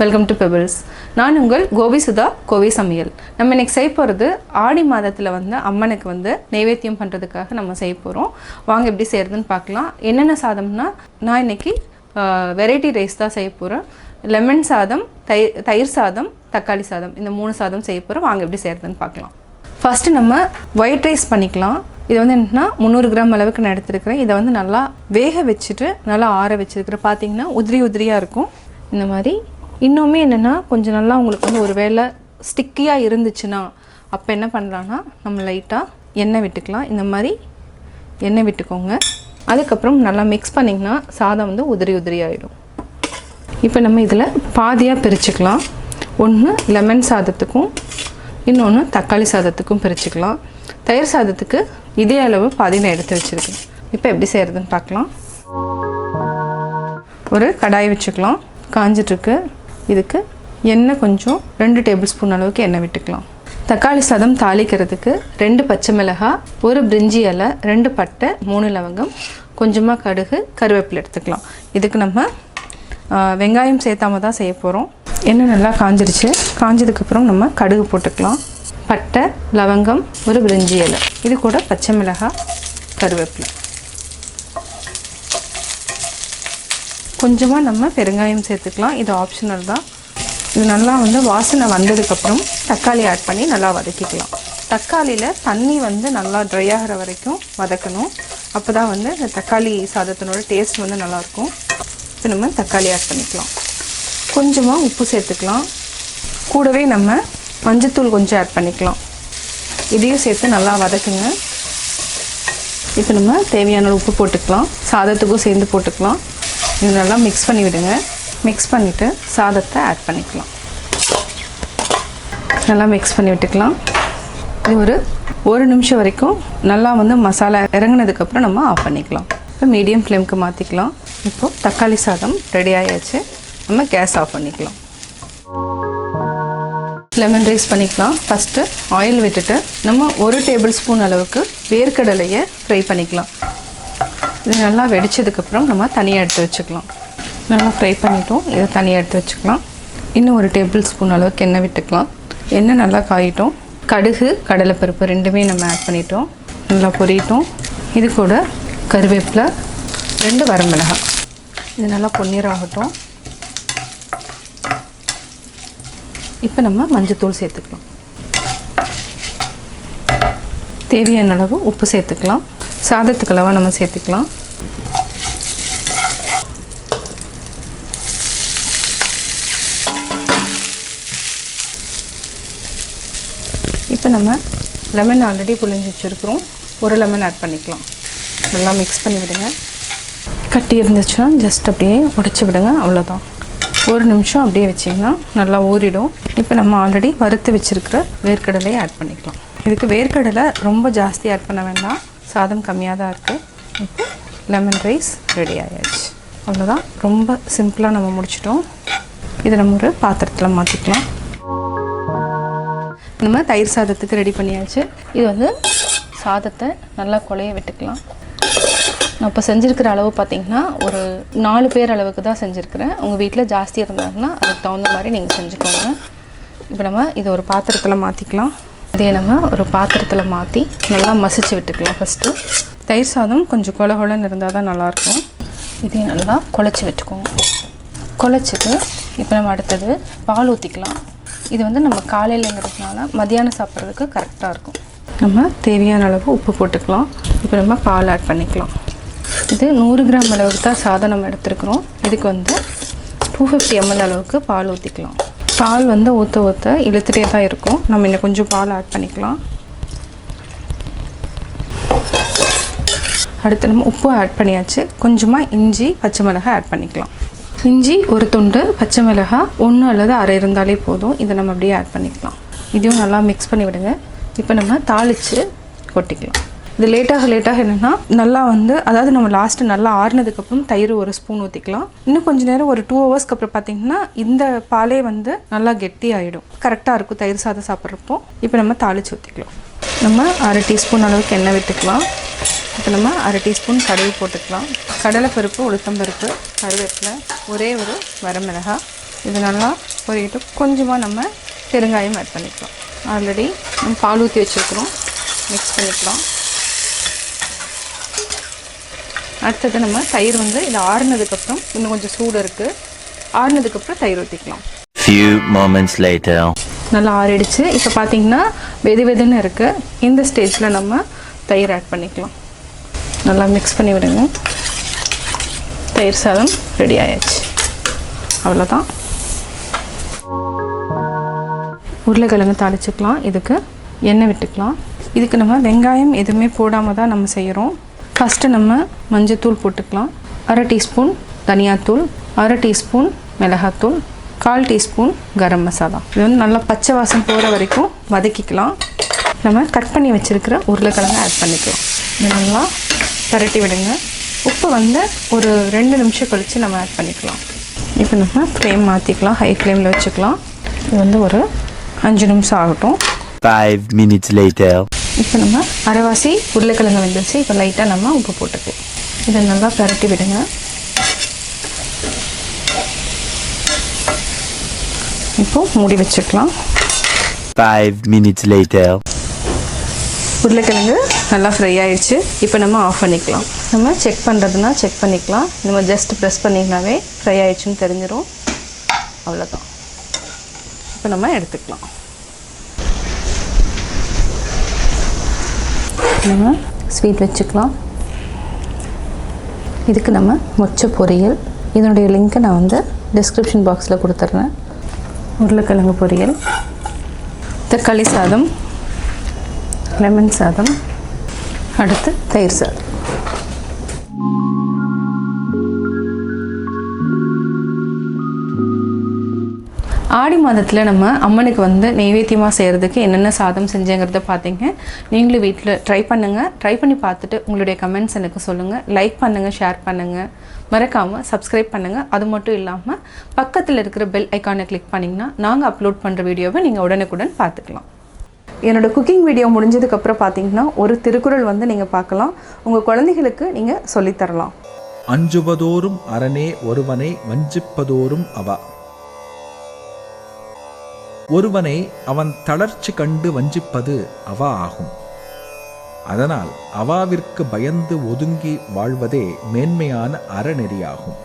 Welcome to pebbles. நான் உங்கள் கோபி சுதா கோவை சமையல். நம்ம இன்னைக்கு செய்ய போகிறது ஆடி மாதத்தில் வந்து அம்மனுக்கு வந்து நைவேத்தியம் பண்ணுறதுக்காக நம்ம செய்ய போகிறோம். வாங்க எப்படி செய்கிறதுன்னு பார்க்கலாம். என்னென்ன சாதம்னா, நான் இன்னைக்கு வெரைட்டி ரைஸ் தான் செய்ய போகிறேன். லெமன் சாதம், தயிர் சாதம், தக்காளி சாதம், இந்த 3 சாதம் செய்ய போகிறோம். வாங்க எப்படி செய்கிறதுன்னு பார்க்கலாம். ஃபஸ்ட்டு நம்ம ஒயிட் ரைஸ் பண்ணிக்கலாம். இது வந்து என்னன்னா 300 கிராம் அளவுக்கு நான் எடுத்துருக்கிறேன். இதை வந்து நல்லா வேக வச்சுட்டு நல்லா ஆற வச்சுருக்கிறேன். பார்த்தீங்கன்னா உதிரியாக இருக்கும் இந்த மாதிரி. இன்னுமே என்னென்னா கொஞ்சம் நல்லா உங்களுக்கு வந்து ஒரு வேளை ஸ்டிக்கியாக இருந்துச்சுன்னா அப்போ என்ன பண்ணலான்னா, நம்ம லைட்டாக எண்ணெய் விட்டுக்கலாம். இந்த மாதிரி எண்ணெய் விட்டுக்கோங்க. அதுக்கப்புறம் நல்லா மிக்ஸ் பண்ணிங்கன்னா சாதம் வந்து உதிரியாகிடும். இப்போ நம்ம இதில் பாதியாக பிரிச்சுக்கலாம். ஒன்று லெமன் சாதத்துக்கும் இன்னொன்று தக்காளி சாதத்துக்கும் பிரிச்சுக்கலாம். தயிர் சாதத்துக்கு இதே அளவு பாதி நான் எடுத்து வச்சுருக்கேன். இப்போ எப்படி செய்கிறதுன்னு பார்க்கலாம். ஒரு கடாய் வச்சுக்கலாம். காஞ்சிட்ருக்கு. இதுக்கு எண்ணெய் கொஞ்சம் 2 டேபிள் ஸ்பூன் அளவுக்கு எண்ணெய் விட்டுக்கலாம். தக்காளி சாதம் தாளிக்கிறதுக்கு 2 பச்சை மிளகாய், 1 பிரிஞ்சி இலை, 2 பட்டை, 3 லவங்கம், கொஞ்சமாக கடுகு, கருவேப்பிலை எடுத்துக்கலாம். இதுக்கு நம்ம வெங்காயம் சேர்த்தாம தான் செய்ய போகிறோம். எண்ணெய் நல்லா காஞ்சிருச்சு. காஞ்சதுக்கப்புறம் நம்ம கடுகு போட்டுக்கலாம். பட்டை, லவங்கம், 1 பிரிஞ்சி இலை, இது கூட பச்சை மிளகாய், கருவேப்பிலை, கொஞ்சமாக நம்ம பெருங்காயம் சேர்த்துக்கலாம். இது ஆப்ஷனல் தான். இது நல்லா வந்து வாசனை வந்ததுக்கப்புறம் தக்காளி ஆட் பண்ணி நல்லா வதக்கிக்கலாம். தக்காளியில் தண்ணி வந்து நல்லா ட்ரை ஆகிற வரைக்கும் வதக்கணும். அப்போ தான் வந்து இந்த தக்காளி சாதத்தினோட டேஸ்ட் வந்து நல்லாயிருக்கும். இப்போ நம்ம தக்காளி ஆட் பண்ணிக்கலாம். கொஞ்சமாக உப்பு சேர்த்துக்கலாம். கூடவே நம்ம மஞ்சத்தூள் கொஞ்சம் ஆட் பண்ணிக்கலாம். இதையும் சேர்த்து நல்லா வதக்குங்க. இப்போ நம்ம தேவையான உப்பு போட்டுக்கலாம். சாதத்துக்கும் சேர்ந்து போட்டுக்கலாம். இது நல்லா மிக்ஸ் பண்ணி விடுங்க. மிக்ஸ் பண்ணிவிட்டு சாதத்தை ஆட் பண்ணிக்கலாம். நல்லா மிக்ஸ் பண்ணி விட்டுக்கலாம். இது ஒரு நிமிஷம் வரைக்கும் நல்லா வந்து மசாலா இறங்கினதுக்கப்புறம் நம்ம ஆஃப் பண்ணிக்கலாம். இப்போ மீடியம் ஃப்ளேமுக்கு மாற்றிக்கலாம். இப்போது தக்காளி சாதம் ரெடி ஆகியாச்சு. நம்ம கேஸ் ஆஃப் பண்ணிக்கலாம். லெமன் ரைஸ் பண்ணிக்கலாம். ஃபஸ்ட்டு ஆயில் விட்டுட்டு நம்ம 1 டேபிள் ஸ்பூன் அளவுக்கு வேர்க்கடலையை ஃப்ரை பண்ணிக்கலாம். இது நல்லா வெடித்ததுக்கப்புறம் நம்ம தனியாக எடுத்து வச்சுக்கலாம். நல்லா ஃப்ரை பண்ணிட்டோம். இதை தனியாக எடுத்து வச்சுக்கலாம். இன்னும் 1 டேபிள் ஸ்பூன் அளவுக்கு எண்ணெய் விட்டுக்கலாம். எண்ணெய் நல்லா காயிட்டோம். கடுகு, கடலைப்பருப்பு ரெண்டுமே நம்ம ஆட் பண்ணிட்டோம். நல்லா பொரியிட்டோம். இது கூட கருவேப்பிலை, 2 வரமிளகாய், இது நல்லா பொன்னிறம் ஆகட்டும். இப்போ நம்ம மஞ்சத்தூள் சேர்த்துக்கலாம். தேவையான அளவு உப்பு சேர்த்துக்கலாம். சாதத்துக்கு அளவாக நம்ம சேர்த்துக்கலாம். இப்போ நம்ம லெமன் ஆல்ரெடி புளிஞ்சு வச்சுருக்கிறோம். 1 லெமன் ஆட் பண்ணிக்கலாம். நல்லா மிக்ஸ் பண்ணி விடுங்க. கட்டி இருந்துச்சுன்னா ஜஸ்ட் அப்படியே உடைச்சி விடுங்க. அவ்வளோதான். 1 நிமிஷம் அப்படியே வச்சிங்கன்னா நல்லா ஊறிடும். இப்போ நம்ம ஆல்ரெடி வறுத்து வச்சுருக்கிற வேர்க்கடலையை ஆட் பண்ணிக்கலாம். இதுக்கு வேர்க்கடலை ரொம்ப ஜாஸ்தி ஆட் பண்ண வேண்டாம். சாதம் கம்மியாக தான் இருக்குது. இப்போ லெமன் ரைஸ் ரெடி ஆகிடுச்சு. அவ்வளோதான். ரொம்ப சிம்பிளாக நம்ம முடிச்சிட்டோம். இதை நம்ம ஒரு பாத்திரத்தில் மாற்றிக்கலாம். நம்ம தயிர் சாதத்துக்கு ரெடி பண்ணியாச்சு. இது வந்து சாதத்தை நல்லா குழைய விட்டுக்கலாம். நான் இப்போ செஞ்சுருக்கிற அளவு பார்த்திங்கன்னா ஒரு 4 பேர் அளவுக்கு தான் செஞ்சுருக்கிறேன். உங்கள் வீட்டில் ஜாஸ்தி இருந்தாங்கன்னா அதுக்கு தகுந்த மாதிரி நீங்கள் செஞ்சுக்கோங்க. இப்போ நம்ம இதை ஒரு பாத்திரத்தில் மாற்றிக்கலாம். இதே நம்ம ஒரு பாத்திரத்தில் மாற்றி நல்லா மசிச்சு விட்டுக்கலாம். ஃபஸ்ட்டு தயிர் சாதம் கொஞ்சம் கொலன்னு இருந்தால் தான் நல்லாயிருக்கும். இதையும் நல்லா குழச்சி விட்டுக்கோங்க. குழச்சிட்டு இப்போ நம்ம அடுத்தது பால் ஊற்றிக்கலாம். இது வந்து நம்ம காலையிலங்கிறதுனால மதியானம் சாப்பிட்றதுக்கு கரெக்டாக இருக்கும். நம்ம தேவையான அளவு உப்பு போட்டுக்கலாம். இப்போ நம்ம பால் ஆட் பண்ணிக்கலாம். இது 100 கிராம் அளவுக்கு தான் சாதம் நம்ம எடுத்துருக்குறோம். இதுக்கு வந்து 250 ml அளவுக்கு பால் ஊற்றிக்கலாம். பால் வந்து ஊற்ற இழுத்துட்டே தான் இருக்கும். நம்ம இன்னும் கொஞ்சம் பால் ஆட் பண்ணிக்கலாம். அடுத்து நம்ம உப்பு ஆட் பண்ணியாச்சு. கொஞ்சமாக இஞ்சி, பச்சை மிளகாய் ஆட் பண்ணிக்கலாம். இஞ்சி 1 துண்டு, பச்சை மிளகாய் 1 அல்லது அரை இருந்தாலே போதும். இதை நம்ம அப்படியே ஆட் பண்ணிக்கலாம். இதையும் நல்லா மிக்ஸ் பண்ணி விடுங்க. இப்போ நம்ம தாளித்து கொட்டிக்கலாம். இது லேட்டாக என்னென்னா நல்லா வந்து, அதாவது நம்ம லாஸ்ட்டு நல்லா ஆறுனதுக்கப்புறம் தயிர் 1 ஸ்பூன் ஊற்றிக்கலாம். இன்னும் கொஞ்சம் நேரம் ஒரு 2 ஹவர்ஸ்க்கு அப்புறம் பார்த்திங்கன்னா இந்த பாலே வந்து நல்லா கெட்டி ஆகிடும். கரெக்டாக இருக்கும் தயிர் சாதம் சாப்பிட்றப்போ. இப்போ நம்ம தாளித்து ஊற்றிக்கலாம். நம்ம 1/2 டீஸ்பூன் அளவுக்கு எண்ணெய் விட்டுக்கலாம். இப்போ நம்ம 1/2 டீஸ்பூன் கடுகு போட்டுக்கலாம். கடலைப்பருப்பு, உளுத்தம்பருப்பு, கருவேப்பிலை, ஒரே ஒரு வரமிளகாய், இது நல்லா பொரியிட்டு கொஞ்சமாக நம்ம பெருங்காயம் ஆட் பண்ணிக்கலாம். ஆல்ரெடி நம்ம பால் ஊற்றி வச்சுருக்கிறோம், மிக்ஸ் பண்ணிக்கலாம். அடுத்தது நம்ம தயிர் வந்து இது ஆறுனதுக்கப்புறம், இன்னும் கொஞ்சம் சூடு இருக்குது, ஆறுனதுக்கப்புறம் தயிர் ஊற்றிக்கலாம். Few moments later. நல்லா ஆறிடுச்சு. இப்போ பார்த்தீங்கன்னா வெது வெதுன்னு இருக்குது. இந்த ஸ்டேஜில் நம்ம தயிர் ஆட் பண்ணிக்கலாம். நல்லா மிக்ஸ் பண்ணி விடுங்க. தயிர் சாதம் ரெடி ஆயாச்சு. அவ்வளோதான். உருளைக்கிழங்கு தாளிச்சுக்கலாம். இதுக்கு எண்ணெய் விட்டுக்கலாம். இதுக்கு நம்ம வெங்காயம் எதுவுமே போடாமல் தான் நம்ம செய்கிறோம். ஃபஸ்ட்டு நம்ம மஞ்சத்தூள் போட்டுக்கலாம். 1/2 டீஸ்பூன் தனியாத்தூள், 1/2 டீஸ்பூன் மிளகாத்தூள், 1/4 டீஸ்பூன் கரம் மசாலா. இது வந்து நல்லா பச்சை வாசம் போகிற வரைக்கும் வதக்கிக்கலாம். நம்ம கட் பண்ணி வச்சுருக்கிற உருளைக்கிழங்கு ஆட் பண்ணிக்கலாம். இது நல்லா பரட்டி விடுங்க. உப்பு வந்து ஒரு 2 நிமிஷம் கழித்து நம்ம ஆட் பண்ணிக்கலாம். இப்போ நம்ம ஃப்ளேம் மாற்றிக்கலாம், ஹை ஃப்ளேமில் வச்சுக்கலாம். இது வந்து ஒரு 5 நிமிஷம் ஆகட்டும். 5 minutes later. இப்போ நம்ம அரைவாசி உருளைக்கிழங்கு வந்துருச்சு. இப்போ லைட்டாக நம்ம உப்பு போட்டுக்கலாம். இதை நல்லா பரட்டி விடுங்க. இப்போ மூடி வச்சுக்கலாம். 5 minutes later. உருளைக்கிழங்கு நல்லா ஃப்ரை ஆயிடுச்சு. இப்போ நம்ம ஆஃப் பண்ணிக்கலாம். நம்ம செக் பண்ணுறதுனா செக் பண்ணிக்கலாம். நம்ம ஜஸ்ட் ப்ரெஸ் பண்ணிங்கனாவே ஃப்ரை ஆயிடுச்சுன்னு தெரிஞ்சிடும். அவ்வளோதான். இப்போ நம்ம எடுத்துக்கலாம். நம்ம ஸ்வீட் வச்சுக்கலாம். இதுக்கு நம்ம மொச்சை பொரியல், இதனுடைய லிங்க்கை நான் வந்து டிஸ்கிரிப்ஷன் பாக்ஸில் கொடுத்துட்றேன். உருளைக்கிழங்கு பொரியல், தக்காளி சாதம், லெமன் சாதம், அடுத்து தயிர் சாதம். ஆடி மாதத்தில் நம்ம அம்மனுக்கு வந்து நெய்வேத்தியமாக செய்கிறதுக்கு என்னென்ன சாதம் செஞ்சேங்கிறத பார்த்தீங்க. நீங்களும் வீட்டில் ட்ரை பண்ணுங்கள். ட்ரை பண்ணி பார்த்துட்டு உங்களுடைய கமெண்ட்ஸ் எனக்கு சொல்லுங்கள். லைக் பண்ணுங்கள், ஷேர் பண்ணுங்கள், மறக்காமல் சப்ஸ்கிரைப் பண்ணுங்கள். அது மட்டும் இல்லாமல் பக்கத்தில் இருக்கிற பெல் ஐக்கானை கிளிக் பண்ணிங்கன்னா நாங்கள் அப்லோட் பண்ணுற வீடியோவை நீங்கள் உடனுக்குடன் பார்த்துக்கலாம். என்னோடய குக்கிங் வீடியோ முடிஞ்சதுக்கப்புறம் பார்த்தீங்கன்னா ஒரு திருக்குறள் வந்து நீங்கள் பார்க்கலாம். உங்கள் குழந்தைகளுக்கு நீங்கள் சொல்லித்தரலாம். அஞ்சுவதோறும் அரணே ஒருவனை வஞ்சிப்பதோறும் அவா. ஒருவனை அவன் தளர்ச்சி கண்டு வஞ்சிப்பது அவா ஆகும். அதனால் அவாவிற்கு பயந்து ஒதுங்கி வாழ்வதே மேன்மையான அறநெறியாகும்.